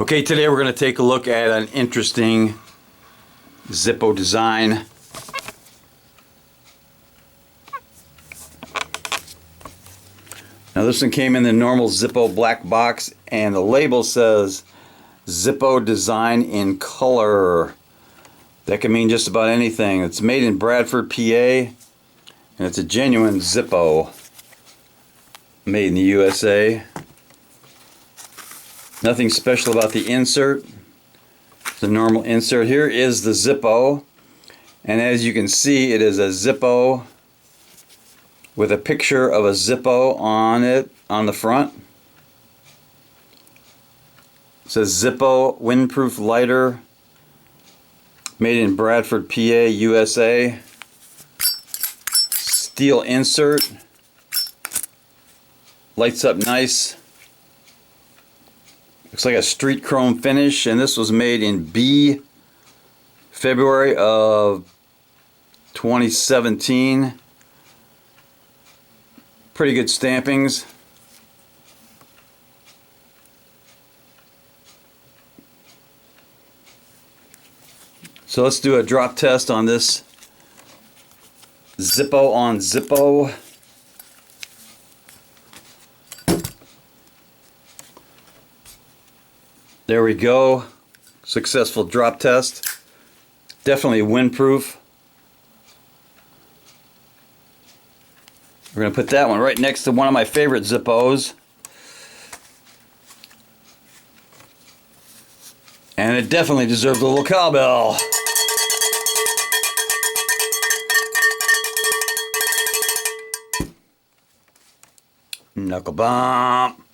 Okay, today we're going to take a look at an interesting Zippo design. Now this one came in the normal Zippo black box and the label says Zippo design in color. That can mean just about anything. It's made in Bradford, PA, and it's a genuine Zippo made in the USA. Nothing special about the insert. The normal insert. Here is the Zippo, and as you can see, it is a Zippo with a picture of a Zippo on it on the front. It says Zippo windproof lighter, made in Bradford, PA, USA. Steel insert. Lights up nice. Looks like a street chrome finish, and this was made in B, February of 2017. Pretty good stampings. So let's do a drop test on this Zippo on Zippo. There we go. Successful drop test. Definitely windproof. We're going to put that one right next to one of my favorite Zippos. And it definitely deserves a little cowbell. Knuckle bump.